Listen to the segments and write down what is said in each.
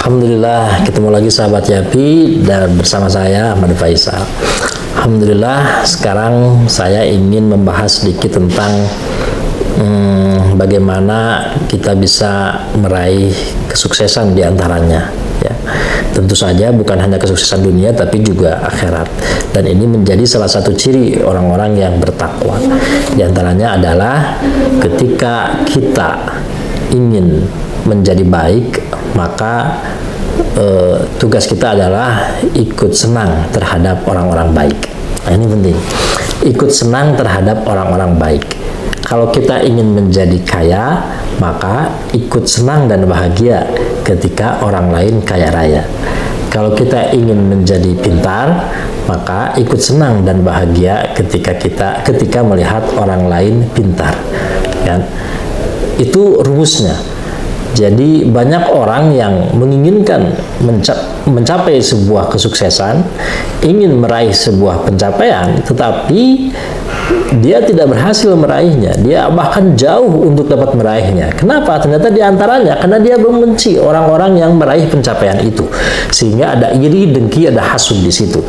Alhamdulillah, ketemu lagi sahabat Yapi dan bersama saya Ahmad Faisal. Alhamdulillah, sekarang saya ingin membahas sedikit tentang bagaimana kita bisa meraih kesuksesan di antaranya. Ya, tentu saja bukan hanya kesuksesan dunia tapi juga akhirat. Dan ini menjadi salah satu ciri orang-orang yang bertakwa. Di antaranya adalah ketika kita ingin menjadi baik, maka tugas kita adalah ikut senang terhadap orang-orang baik. Nah, ini penting. Ikut senang terhadap orang-orang baik. Kalau kita ingin menjadi kaya, maka ikut senang dan bahagia ketika orang lain kaya raya. Kalau kita ingin menjadi pintar, maka ikut senang dan bahagia ketika melihat orang lain pintar. Kan? Itu rumusnya. Jadi banyak orang yang menginginkan mencapai sebuah kesuksesan, ingin meraih sebuah pencapaian, tetapi dia tidak berhasil meraihnya. Dia bahkan jauh untuk dapat meraihnya. Kenapa? Ternyata diantaranya karena dia membenci orang-orang yang meraih pencapaian itu, sehingga ada iri, dengki, ada hasud di situ.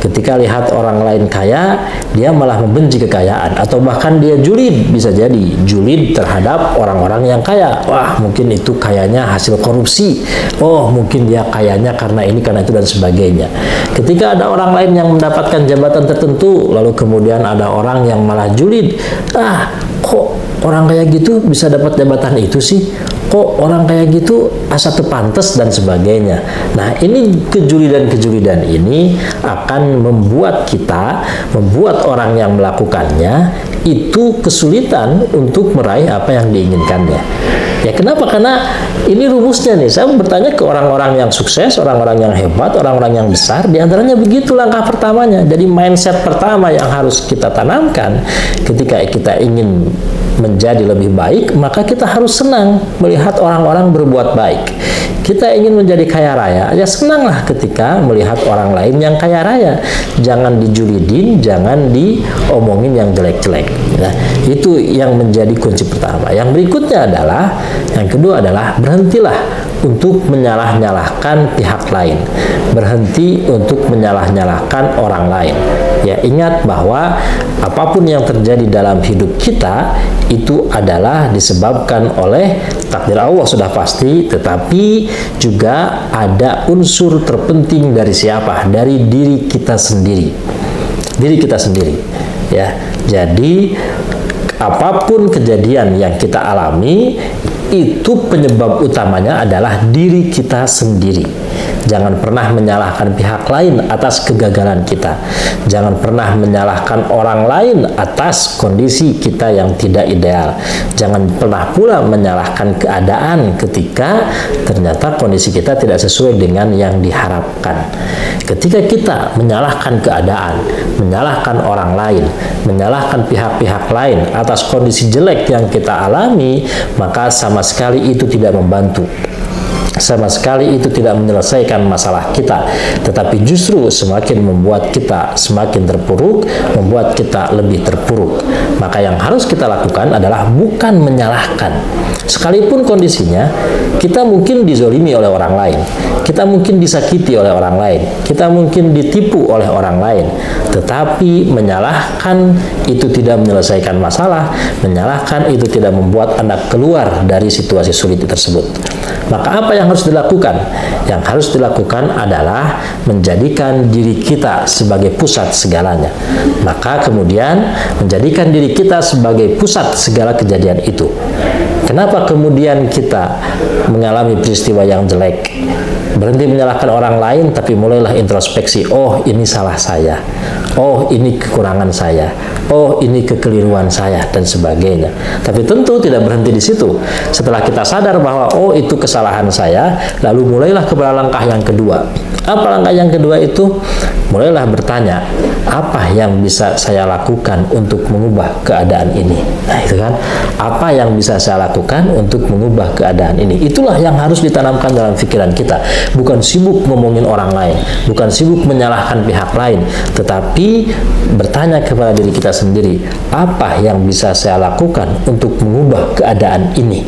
Ketika lihat orang lain kaya, dia malah membenci kekayaan, atau bahkan dia julid, bisa jadi julid terhadap orang-orang yang kaya. Wah, mungkin itu kayanya hasil korupsi. Oh, mungkin dia kayanya karena ini, karena itu, dan sebagainya. Ketika ada orang lain yang mendapatkan jabatan tertentu, lalu kemudian ada orang yang malah julid. Kok orang kayak gitu bisa dapat jabatan itu sih? Kok orang kayak gitu asa terpantas, dan sebagainya. Nah, ini kejulidan-kejulidan ini akan membuat orang yang melakukannya itu kesulitan untuk meraih apa yang diinginkannya. Ya, kenapa? Karena ini rumusnya nih. Saya bertanya ke orang-orang yang sukses, orang-orang yang hebat, orang-orang yang besar, diantaranya begitu langkah pertamanya. Jadi mindset pertama yang harus kita tanamkan ketika kita ingin menjadi lebih baik, maka kita harus senang melihat orang-orang berbuat baik. Kita ingin menjadi kaya raya, ya senanglah ketika melihat orang lain yang kaya raya. Jangan dijulidin, jangan diomongin yang jelek-jelek. Nah, itu yang menjadi kunci pertama. Yang berikutnya adalah, yang kedua adalah berhentilah untuk menyalah-nyalahkan pihak lain. Berhenti untuk menyalah-nyalahkan orang lain. Ya, ingat bahwa apapun yang terjadi dalam hidup kita itu adalah disebabkan oleh takdir Allah, sudah pasti, tetapi juga ada unsur terpenting dari siapa? Dari diri kita sendiri. Diri kita sendiri. Ya. Jadi apapun kejadian yang kita alami, itu penyebab utamanya adalah diri kita sendiri. Jangan pernah menyalahkan pihak lain atas kegagalan kita. Jangan pernah menyalahkan orang lain atas kondisi kita yang tidak ideal. Jangan pernah pula menyalahkan keadaan ketika ternyata kondisi kita tidak sesuai dengan yang diharapkan. Ketika kita menyalahkan keadaan, menyalahkan orang lain, menyalahkan pihak-pihak lain atas kondisi jelek yang kita alami, maka sama sekali itu tidak membantu. Sama sekali itu tidak menyelesaikan masalah kita, tetapi justru semakin membuat kita semakin terpuruk, membuat kita lebih terpuruk. Maka yang harus kita lakukan adalah bukan menyalahkan. Sekalipun kondisinya kita mungkin dizolimi oleh orang lain, kita mungkin disakiti oleh orang lain, kita mungkin ditipu oleh orang lain, tetapi menyalahkan itu tidak menyelesaikan masalah, menyalahkan itu tidak membuat Anda keluar dari situasi sulit tersebut. Maka apa yang harus dilakukan? Yang harus dilakukan adalah menjadikan diri kita sebagai pusat segalanya. Maka kemudian menjadikan diri kita sebagai pusat segala kejadian itu. Kenapa kemudian kita mengalami peristiwa yang jelek? Berhenti menyalahkan orang lain, tapi mulailah introspeksi. Oh, ini salah saya. Oh, ini kekurangan saya. Oh, ini kekeliruan saya, dan sebagainya. Tapi tentu tidak berhenti di situ. Setelah kita sadar bahwa oh, itu kesalahan saya, lalu mulailah kepada langkah yang kedua. Apa langkah yang kedua itu? Mulailah bertanya, apa yang bisa saya lakukan untuk mengubah keadaan ini? Nah, itu kan, apa yang bisa saya lakukan untuk mengubah keadaan ini? Itulah yang harus ditanamkan dalam pikiran kita. Bukan sibuk ngomongin orang lain, bukan sibuk menyalahkan pihak lain, tetapi bertanya kepada diri kita sendiri, apa yang bisa saya lakukan untuk mengubah keadaan ini?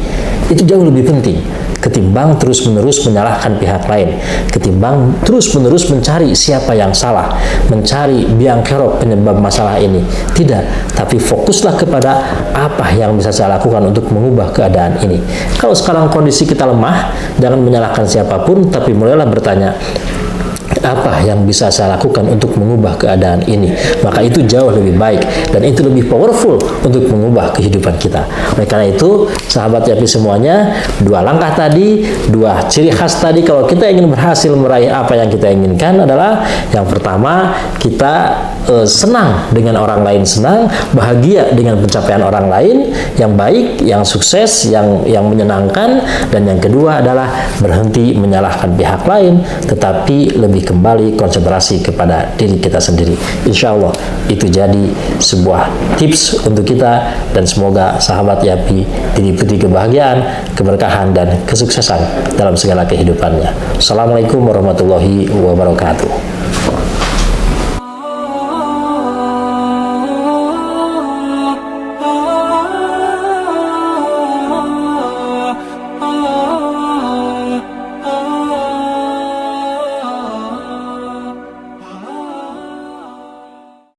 Itu jauh lebih penting. ketimbang terus-menerus menyalahkan pihak lain, ketimbang terus-menerus mencari siapa yang salah, mencari biang kerok penyebab masalah ini. Tidak, tapi fokuslah kepada apa yang bisa saya lakukan untuk mengubah keadaan ini. Kalau sekarang kondisi kita lemah, jangan menyalahkan siapapun, tapi mulailah bertanya, apa yang bisa saya lakukan untuk mengubah keadaan ini? Maka itu jauh lebih baik dan itu lebih powerful untuk mengubah kehidupan kita. Oleh karena itu, sahabat YAPI semuanya, 2 langkah tadi, 2 ciri khas tadi kalau kita ingin berhasil meraih apa yang kita inginkan adalah yang pertama, kita senang dengan orang lain senang, bahagia dengan pencapaian orang lain yang baik, yang sukses, yang menyenangkan, dan yang kedua adalah berhenti menyalahkan pihak lain, tetapi lebih kembali konsentrasi kepada diri kita sendiri. Insya Allah itu jadi sebuah tips untuk kita, dan semoga sahabat YAPI diliputi kebahagiaan, keberkahan, dan kesuksesan dalam segala kehidupannya. Assalamualaikum warahmatullahi wabarakatuh.